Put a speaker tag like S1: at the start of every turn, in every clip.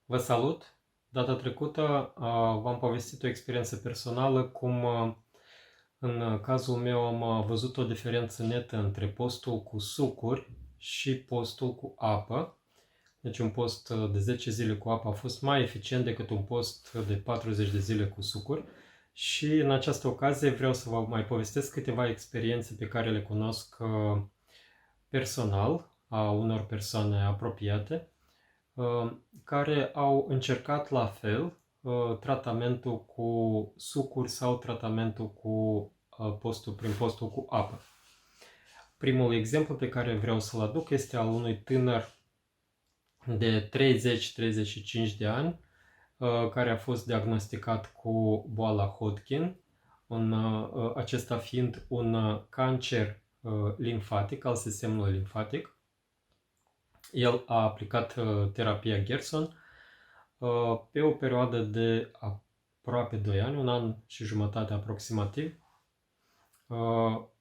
S1: Vă salut! Data trecută v-am povestit o experiență personală cum în cazul meu am văzut o diferență netă între postul cu sucuri și postul cu apă. Deci un post de 10 zile cu apă a fost mai eficient decât un post de 40 de zile cu sucuri. Și în această ocazie vreau să vă mai povestesc câteva experiențe pe care le cunosc personal, a unor persoane apropiate, care au încercat la fel tratamentul cu sucuri sau tratamentul cu prin postul cu apă. Primul exemplu pe care vreau să-l aduc este al unui tânăr de 30-35 de ani care a fost diagnosticat cu boala Hodgkin, acesta fiind un cancer limfatic, al sistemului limfatic. El a aplicat terapia Gerson pe o perioadă de aproape 2 ani, 1 an și jumătate aproximativ,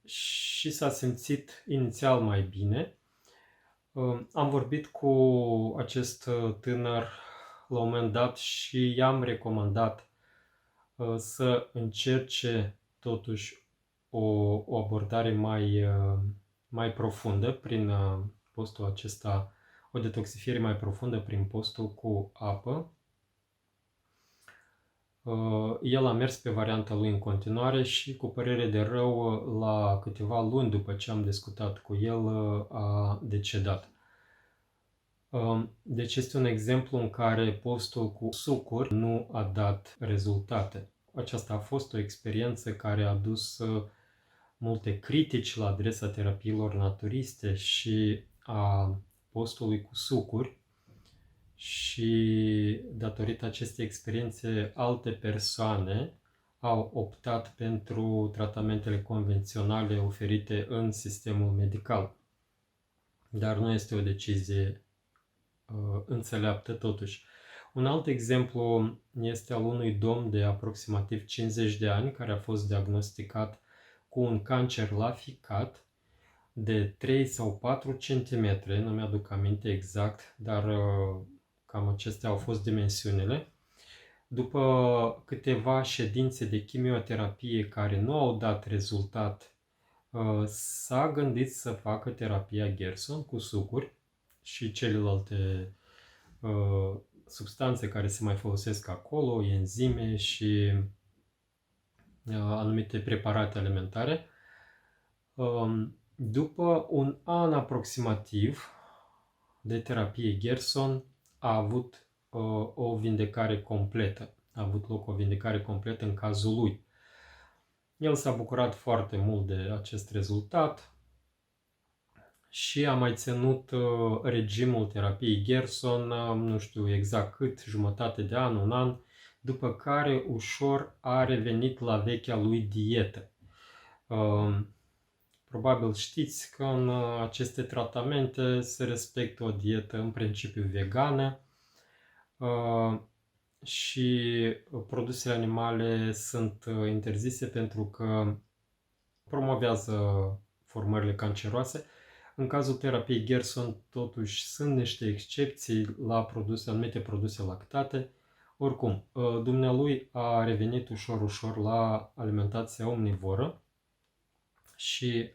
S1: și s-a simțit inițial mai bine. Am vorbit cu acest tânăr la un moment dat și i-am recomandat să încerce totuși o abordare mai profundă prin postul acesta, o detoxifiere mai profundă prin postul cu apă. El a mers pe varianta lui în continuare și, cu părere de rău, la câteva luni după ce am discutat cu el, a decedat. Deci este un exemplu în care postul cu sucuri nu a dat rezultate. Aceasta a fost o experiență care a adus multe critici la adresa terapiilor naturiste și a postului cu sucuri, și datorită acestei experiențe alte persoane au optat pentru tratamentele convenționale oferite în sistemul medical. Dar nu este o decizie înțeleaptă totuși. Un alt exemplu este al unui domn de aproximativ 50 de ani care a fost diagnosticat cu un cancer la ficat de 3 sau 4 cm, nu mi-aduc aminte exact, dar cam acestea au fost dimensiunile. După câteva ședințe de chimioterapie care nu au dat rezultat, s-a gândit să facă terapia Gerson cu sucuri și celelalte substanțe care se mai folosesc acolo, enzime și anumite preparate alimentare. După un an aproximativ de terapie Gerson a avut o vindecare completă. A avut loc o vindecare completă în cazul lui. El s-a bucurat foarte mult de acest rezultat și a mai ținut regimul terapiei Gerson, nu știu exact cât, jumătate de an, 1 an, după care ușor a revenit la vechea lui dietă. Probabil știți că în aceste tratamente se respectă o dietă în principiu vegană și produsele animale sunt interzise pentru că promovează formările canceroase. În cazul terapiei Gerson, totuși, sunt niște excepții la anumite produse lactate. Oricum, dumnealui a revenit ușor la alimentația omnivoră și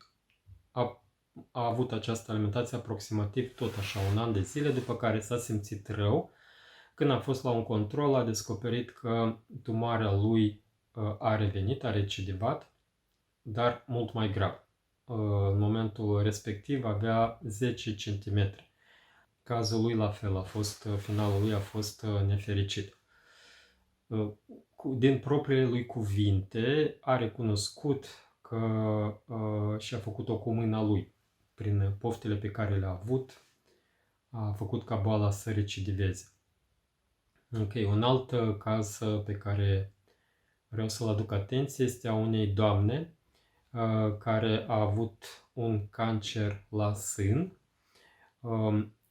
S1: a avut această alimentație aproximativ tot așa 1 an de zile, după care s-a simțit rău. Când a fost la un control, a descoperit că tumarea lui a revenit, a recidivat, dar mult mai grav. În momentul respectiv avea 10 cm. Cazul lui la fel, finalul lui a fost nefericit. Din propriile lui cuvinte, a recunoscut că și-a făcut-o cu mâna lui. Prin poftele pe care le-a avut, a făcut ca boala să recidiveze. Ok, un alt caz pe care vreau să-l aduc atenție este a unei doamne care a avut un cancer la sân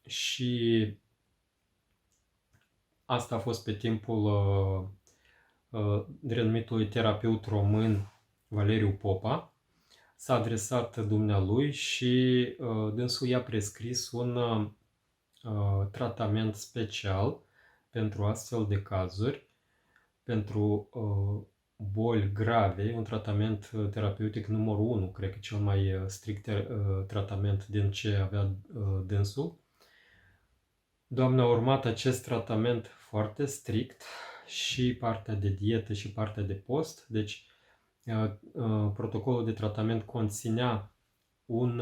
S1: și asta a fost pe timpul renumitului terapeut român Valeriu Popa. s-a adresat dumnealui și dânsul i-a prescris un tratament special pentru astfel de cazuri, pentru boli grave, un tratament terapeutic numărul 1, cred că cel mai strict tratament din ce avea dânsul. Doamna a urmat acest tratament foarte strict, și partea de dietă și partea de post. Deci protocolul de tratament conținea un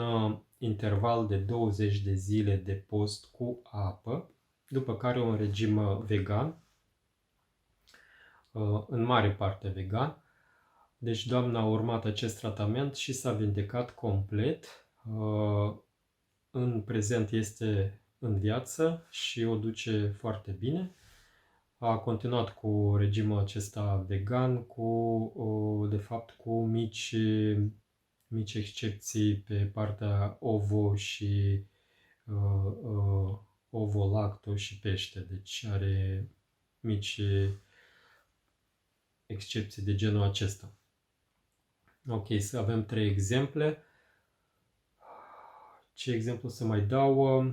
S1: interval de 20 de zile de post cu apă, după care un regim vegan, în mare parte vegan. Deci doamna a urmat acest tratament și s-a vindecat complet. În prezent este în viață și o duce foarte bine. A continuat cu regimul acesta vegan, de fapt cu mici excepții pe partea ovo și ovo-lacto și pește. Deci are mici excepții de genul acesta. Ok, să avem 3 exemple. Ce exemplu să mai dau?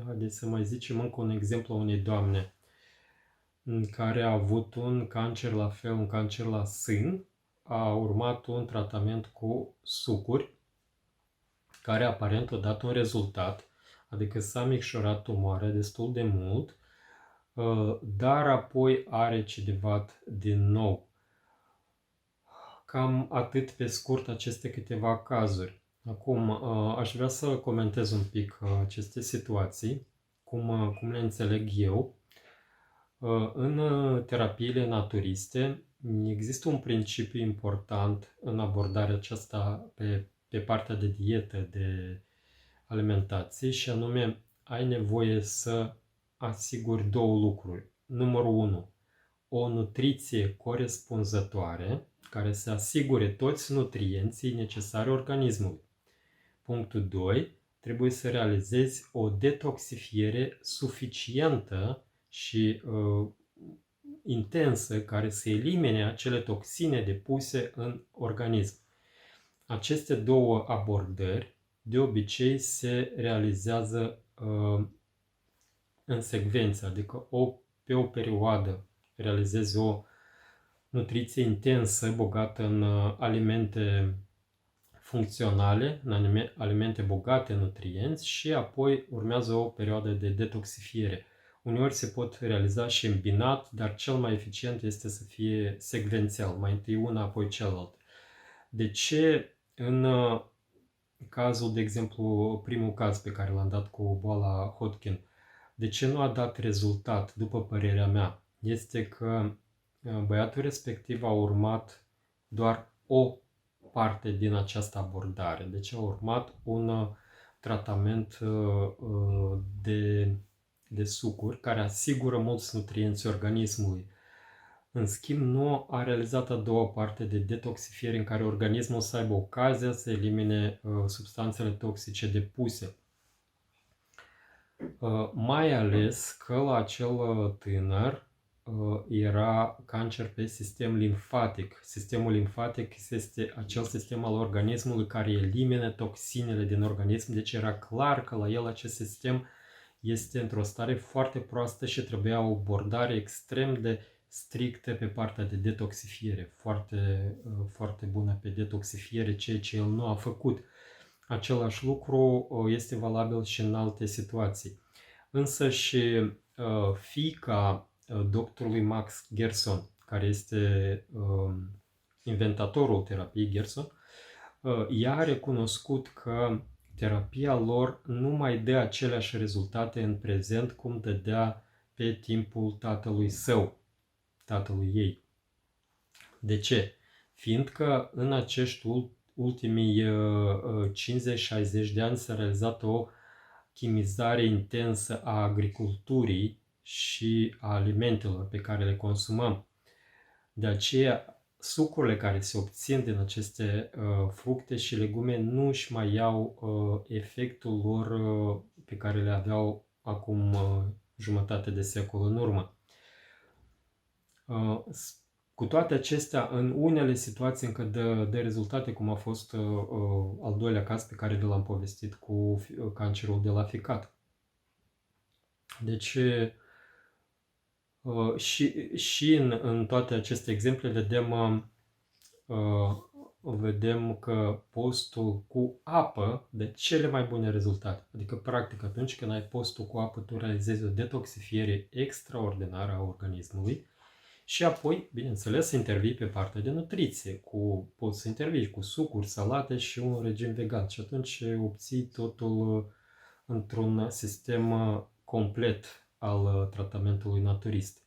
S1: Haideți să mai zicem încă un exemplu a unei doamne care a avut un cancer, la fel, un cancer la sân. A urmat un tratament cu sucuri, care aparent a dat un rezultat, adică s-a micșorat tumoarea destul de mult, dar apoi a recidivat din nou. Cam atât pe scurt aceste câteva cazuri. Acum aș vrea să comentez un pic aceste situații, cum le înțeleg eu. În terapiile naturiste există un principiu important în abordarea aceasta pe partea de dietă, de alimentație, și anume ai nevoie să asiguri două lucruri. Numărul 1, o nutriție corespunzătoare care să asigure toți nutrienții necesari organismului. Punctul 2, trebuie să realizezi o detoxifiere suficientă și intensă care să elimine acele toxine depuse în organism. Aceste două abordări de obicei se realizează în secvență, adică pe o perioadă realizezi o nutriție intensă, bogată în alimente funcționale, în alimente bogate în nutrienți, și apoi urmează o perioadă de detoxifiere. Uneori se pot realiza și îmbinat, dar cel mai eficient este să fie secvențial, mai întâi una, apoi celălalt. De ce în cazul, de exemplu, primul caz pe care l-am dat cu boala Hodgkin, de ce nu a dat rezultat, după părerea mea? Este că băiatul respectiv a urmat doar o parte din această abordare. Deci a urmat un tratament de sucuri care asigură mulți nutrienți organismului. În schimb, nu a realizat a doua parte de detoxifiere, în care organismul să aibă ocazia să elimine substanțele toxice depuse. Mai ales că la acel tânăr era cancer pe sistem limfatic. Sistemul limfatic este acel sistem al organismului care elimină toxinele din organism, deci era clar că la el acest sistem este într-o stare foarte proastă și trebuia o abordare extrem de strictă pe partea de detoxifiere, foarte, foarte bună pe detoxifiere, ceea ce el nu a făcut. Același lucru este valabil și în alte situații. Însă și fiica doctorului Max Gerson, care este inventatorul terapiei Gerson, ea a recunoscut că terapia lor nu mai dă aceleași rezultate în prezent cum dădea pe timpul tatălui ei. De ce? Fiindcă în acești ultimii 50-60 de ani s-a realizat o chimizare intensă a agriculturii și a alimentelor pe care le consumăm. De aceea, sucurile care se obțin din aceste fructe și legume nu își mai iau efectul lor pe care le aveau acum jumătate de secol în urmă. Cu toate acestea, în unele situații încă dă rezultate, cum a fost al doilea caz pe care vi l-am povestit cu cancerul de la ficat. Deci, și în toate aceste exemple vedem că postul cu apă dă cele mai bune rezultate. Adică, practic, atunci când ai postul cu apă, tu realizezi o detoxifiere extraordinară a organismului și apoi, bineînțeles, intervii pe partea de nutriție. Poți să intervii cu sucuri, salate și un regim vegan. Și atunci obții totul într-un sistem complet al tratamentului naturist.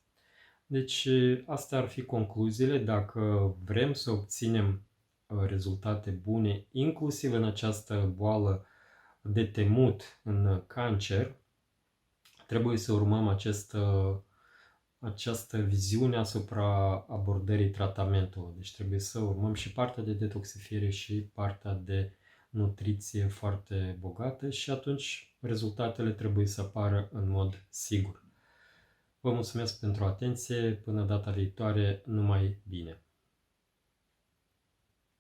S1: Deci, astea ar fi concluziile. Dacă vrem să obținem rezultate bune, inclusiv în această boală de temut, în cancer, trebuie să urmăm această viziune asupra abordării tratamentului. Deci trebuie să urmăm și partea de detoxifiere și partea de nutriție foarte bogată și atunci rezultatele trebuie să apară în mod sigur. Vă mulțumesc pentru atenție, până data viitoare, numai bine!